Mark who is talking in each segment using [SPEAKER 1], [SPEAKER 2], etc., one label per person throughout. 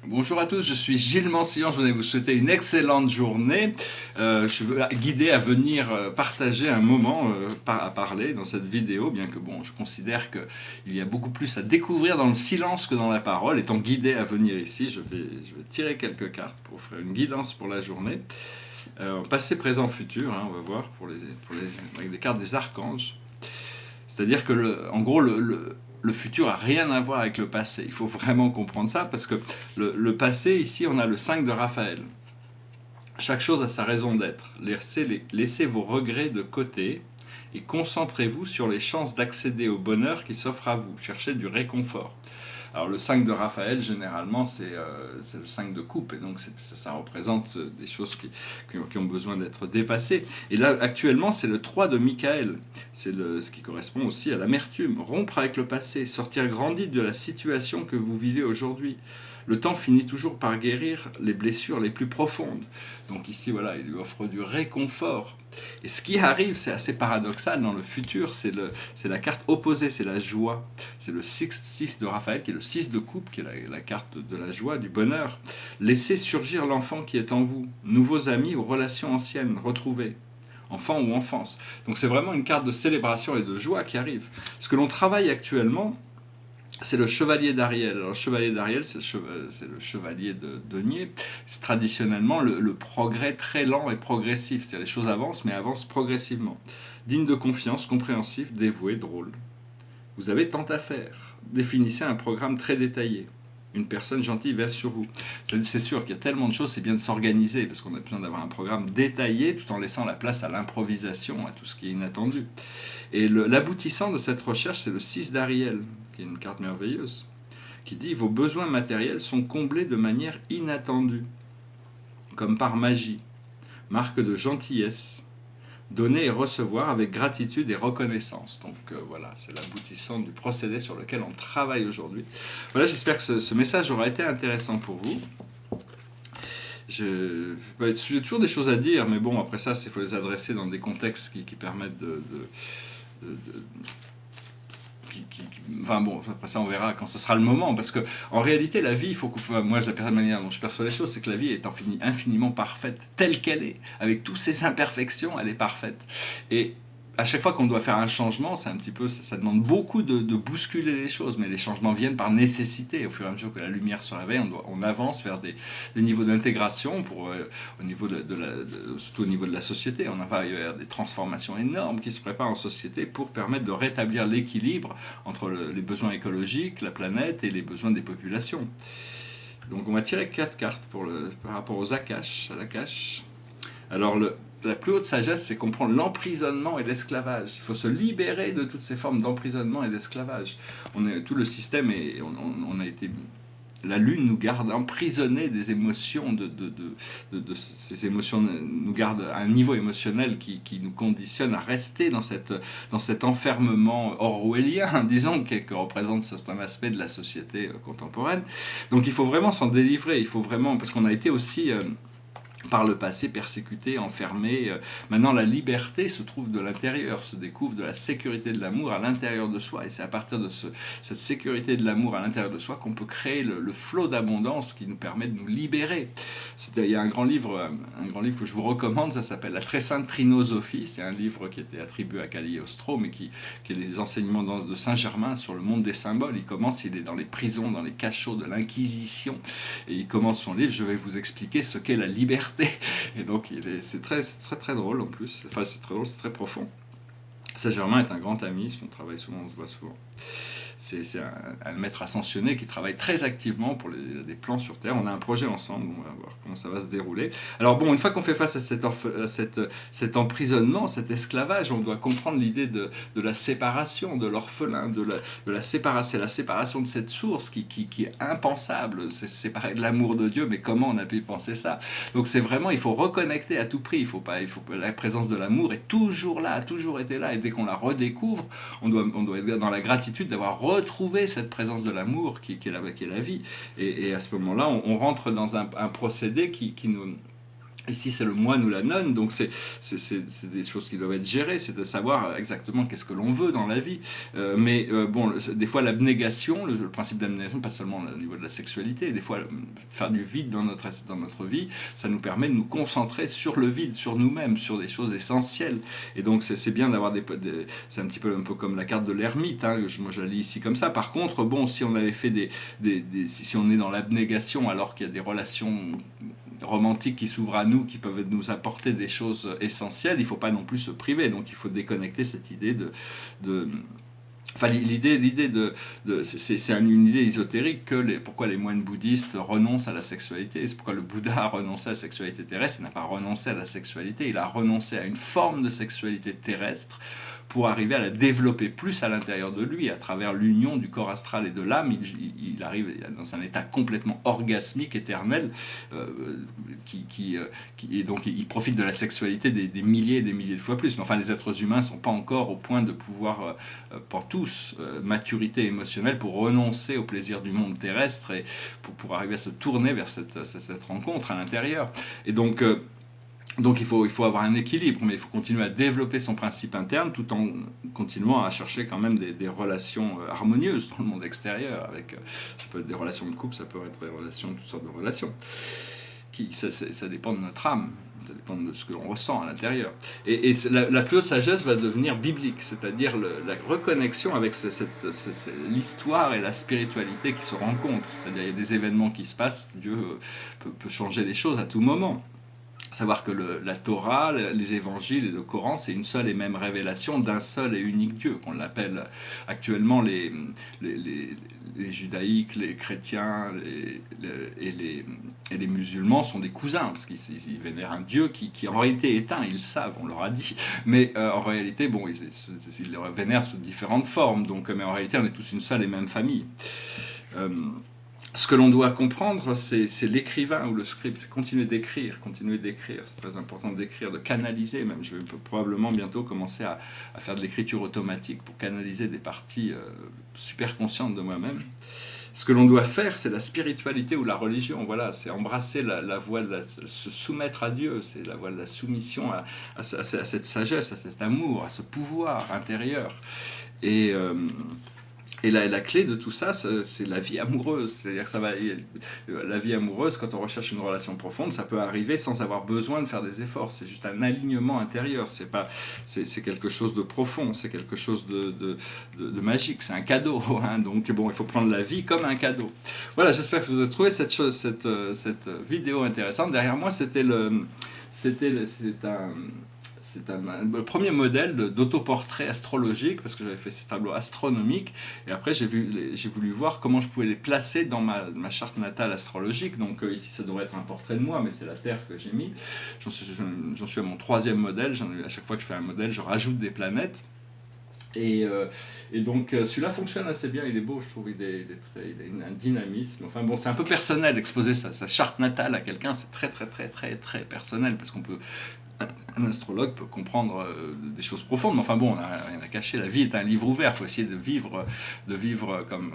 [SPEAKER 1] Bonjour à tous, je suis Gilles Mansillon, je voulais vous souhaiter une excellente journée. Je suis guidé à venir partager un moment à parler dans cette vidéo, bien que bon, je considère qu'il y a beaucoup plus à découvrir dans le silence que dans la parole. Étant guidé à venir ici, je vais tirer quelques cartes pour faire une guidance pour la journée. Passé, présent, futur, hein, on va voir avec des cartes des archanges. C'est-à-dire que, en gros, le futur n'a rien à voir avec le passé. Il faut vraiment comprendre ça parce que le passé, ici, on a le 5 de Raphaël. Chaque chose a sa raison d'être. Laissez vos regrets de côté et concentrez-vous sur les chances d'accéder au bonheur qui s'offre à vous. Cherchez du réconfort. Alors le 5 de Raphaël, généralement, c'est le 5 de coupe, et donc ça représente des choses qui ont besoin d'être dépassées. Et là, actuellement, c'est le 3 de Michael, c'est ce qui correspond aussi à l'amertume. Rompre avec le passé, sortir grandi de la situation que vous vivez aujourd'hui. Le temps finit toujours par guérir les blessures les plus profondes. Donc ici, voilà, il lui offre du réconfort. Et ce qui arrive, c'est assez paradoxal dans le futur, c'est la carte opposée, c'est la joie. C'est le 6 de Raphaël, qui est le 6 de coupe, qui est la carte de la joie, du bonheur. Laissez surgir l'enfant qui est en vous. Nouveaux amis ou relations anciennes retrouvées. Enfant ou enfance. Donc c'est vraiment une carte de célébration et de joie qui arrive. Ce que l'on travaille actuellement, c'est le chevalier d'Ariel. Alors, le chevalier d'Ariel, c'est le chevalier de denier. C'est traditionnellement le progrès très lent et progressif. C'est-à-dire les choses avancent, mais avancent progressivement. Digne de confiance, compréhensif, dévoué, drôle. Vous avez tant à faire. Définissez un programme très détaillé. Une personne gentille veille sur vous. C'est sûr qu'il y a tellement de choses, c'est bien de s'organiser, parce qu'on a besoin d'avoir un programme détaillé, tout en laissant la place à l'improvisation, à tout ce qui est inattendu. Et l'aboutissant de cette recherche, c'est le 6 d'Ariel, qui est une carte merveilleuse, qui dit « Vos besoins matériels sont comblés de manière inattendue, comme par magie, marque de gentillesse, donner et recevoir avec gratitude et reconnaissance. » Donc voilà, c'est l'aboutissant du procédé sur lequel on travaille aujourd'hui. Voilà, j'espère que ce message aura été intéressant pour vous. J'ai toujours des choses à dire, mais bon, après ça, il faut les adresser dans des contextes qui permettent enfin bon, après ça on verra quand ce sera le moment, parce que en réalité la vie, moi la manière dont je perçois les choses, c'est que la vie est infiniment parfaite, telle qu'elle est, avec toutes ses imperfections, elle est parfaite. Et à chaque fois qu'on doit faire un changement, c'est un petit peu, ça demande beaucoup de bousculer les choses, mais les changements viennent par nécessité. Au fur et à mesure que la lumière se réveille, on avance vers des niveaux d'intégration, surtout au niveau de la société. On va vers des transformations énormes qui se préparent en société pour permettre de rétablir l'équilibre entre les besoins écologiques, la planète et les besoins des populations. Donc on va tirer 4 cartes par rapport aux Akash. Alors la plus haute sagesse, c'est comprendre l'emprisonnement et l'esclavage. Il faut se libérer de toutes ces formes d'emprisonnement et d'esclavage. Tout le système, on a été... La lune nous garde emprisonnés des émotions, ces émotions nous gardent à un niveau émotionnel qui nous conditionne à rester dans cet enfermement orwellien, disons, qui représente un aspect de la société contemporaine. Donc il faut vraiment s'en délivrer, parce qu'on a été aussi... par le passé persécuté, enfermé. Maintenant, la liberté se trouve de l'intérieur, se découvre de la sécurité de l'amour à l'intérieur de soi. Et c'est à partir de cette sécurité de l'amour à l'intérieur de soi qu'on peut créer le flot d'abondance qui nous permet de nous libérer. Il y a un grand livre que je vous recommande, ça s'appelle La Très Sainte Trinosophie. C'est un livre qui était attribué à Cagliostro, mais qui est les enseignements de Saint-Germain sur le monde des symboles. Il est dans les prisons, dans les cachots de l'Inquisition. Et il commence son livre, je vais vous expliquer ce qu'est la liberté. Et donc c'est très, très très drôle en plus, enfin c'est très drôle, c'est très profond. Saint-Germain est un grand ami, on travaille souvent, on se voit souvent. C'est un maître ascensionné qui travaille très activement pour des plans sur Terre. On a un projet ensemble, on va voir comment ça va se dérouler. Alors bon, une fois qu'on fait face à cet emprisonnement, cet esclavage, on doit comprendre l'idée de la séparation, de l'orphelin, la séparation de cette source qui est impensable. C'est séparé de l'amour de Dieu, mais comment on a pu penser ça? Donc c'est vraiment, il faut reconnecter à tout prix. La présence de l'amour est toujours là, a toujours été là, et dès qu'on la redécouvre, on doit être dans la gratitude d'avoir retrouver cette présence de l'amour qui est la vie. Et à ce moment-là, on rentre dans un procédé qui nous Ici, c'est le moine ou la nonne, donc c'est des choses qui doivent être gérées, c'est de savoir exactement qu'est-ce que l'on veut dans la vie. Bon, des fois, l'abnégation, le principe d'abnégation, pas seulement au niveau de la sexualité, des fois, faire du vide dans notre vie, ça nous permet de nous concentrer sur le vide, sur nous-mêmes, sur des choses essentielles. Et donc, c'est bien d'avoir c'est un peu comme la carte de l'ermite, hein, moi je la lis ici comme ça. Par contre, bon, si on avait fait si on est dans l'abnégation alors qu'il y a des relations romantiques qui s'ouvrent à nous, qui peuvent nous apporter des choses essentielles, il ne faut pas non plus se priver. Donc il faut déconnecter cette idée Enfin, l'idée c'est une idée ésotérique pourquoi les moines bouddhistes renoncent à la sexualité. C'est pourquoi le Bouddha a renoncé à la sexualité terrestre. Il n'a pas renoncé à la sexualité, il a renoncé à une forme de sexualité terrestre pour arriver à la développer plus à l'intérieur de lui, à travers l'union du corps astral et de l'âme. Il arrive dans un état complètement orgasmique, éternel, et donc il profite de la sexualité des milliers et des milliers de fois plus. Mais enfin, les êtres humains ne sont pas encore au point de pouvoir, pour tous, maturité émotionnelle pour renoncer au plaisir du monde terrestre et pour arriver à se tourner vers cette rencontre à l'intérieur. Et donc il faut avoir un équilibre, mais il faut continuer à développer son principe interne tout en continuant à chercher quand même des relations harmonieuses dans le monde extérieur. Ça peut être des relations de couple, ça peut être des relations, toutes sortes de relations. Ça dépend de notre âme, ça dépend de ce que l'on ressent à l'intérieur. Et la plus haute sagesse va devenir biblique, c'est-à-dire la reconnexion avec l'histoire et la spiritualité qui se rencontrent. C'est-à-dire il y a des événements qui se passent, Dieu peut changer les choses à tout moment. Savoir que la Torah, les évangiles et le Coran, c'est une seule et même révélation d'un seul et unique Dieu, qu'on l'appelle actuellement les judaïques, les chrétiens et les musulmans sont des cousins, parce qu'ils vénèrent un Dieu qui en réalité est un, ils le savent, on leur a dit, mais en réalité, bon, ils le vénèrent sous différentes formes, mais en réalité, on est tous une seule et même famille. Ce que l'on doit comprendre, c'est l'écrivain ou le scribe, c'est continuer d'écrire, c'est très important d'écrire, de canaliser même. Je vais probablement bientôt commencer à faire de l'écriture automatique pour canaliser des parties super conscientes de moi-même. Ce que l'on doit faire, c'est la spiritualité ou la religion, voilà, c'est embrasser la voie se soumettre à Dieu, c'est la voie de la soumission à cette sagesse, à cet amour, à ce pouvoir intérieur. Et la clé de tout ça, c'est la vie amoureuse. C'est-à-dire que la vie amoureuse, quand on recherche une relation profonde, ça peut arriver sans avoir besoin de faire des efforts. C'est juste un alignement intérieur. C'est quelque chose de profond, c'est quelque chose de magique. C'est un cadeau. Hein. Donc bon, il faut prendre la vie comme un cadeau. Voilà, j'espère que vous avez trouvé cette vidéo intéressante. Derrière moi, c'est le premier modèle d'autoportrait astrologique, parce que j'avais fait ces tableaux astronomiques, et après j'ai voulu voir comment je pouvais les placer dans ma charte natale astrologique. Donc ici ça devrait être un portrait de moi, mais c'est la Terre que j'ai mis. J'en suis à mon 3e modèle, à chaque fois que je fais un modèle, je rajoute des planètes. Et donc celui-là fonctionne assez bien, il est beau, je trouve, il a un dynamisme. Enfin bon, c'est un peu personnel, exposer sa charte natale à quelqu'un, c'est très très très très très personnel, parce qu'on peut... Un astrologue peut comprendre des choses profondes, mais enfin bon, on n'a rien à cacher, la vie est un livre ouvert, il faut essayer de vivre comme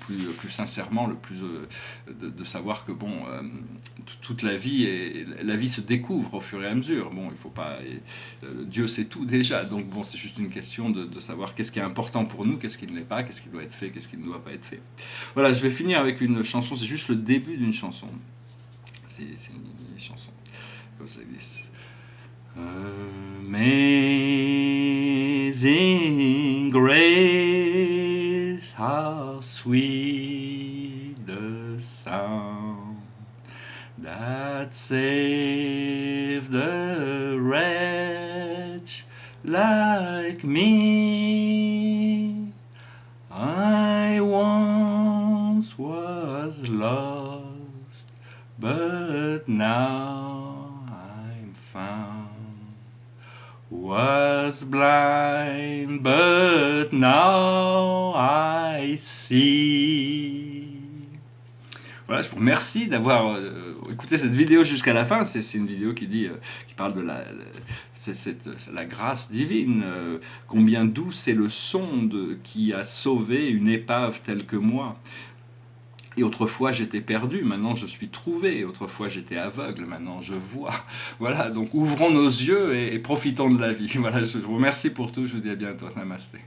[SPEAKER 1] le plus sincèrement, de savoir que bon, toute la vie se découvre au fur et à mesure. Bon, il faut pas, Dieu sait tout déjà, donc bon, c'est juste une question de savoir qu'est-ce qui est important pour nous, qu'est-ce qui ne l'est pas, qu'est-ce qui doit être fait, qu'est-ce qui ne doit pas être fait. Voilà, je vais finir avec une chanson, c'est juste le début d'une chanson. C'est une chanson. Goes like this. Amazing grace, how sweet the sound that saved a wretch like me. I once was lost, but now was blind, but now I see. Voilà, je vous remercie d'avoir écouté cette vidéo jusqu'à la fin. C'est une vidéo qui parle de la grâce divine. Combien doux c'est le son qui a sauvé une épave telle que moi. Et autrefois j'étais perdu, maintenant je suis trouvé. Et autrefois j'étais aveugle, maintenant je vois. Voilà, donc ouvrons nos yeux et profitons de la vie. Voilà, je vous remercie pour tout, je vous dis à bientôt. Namasté.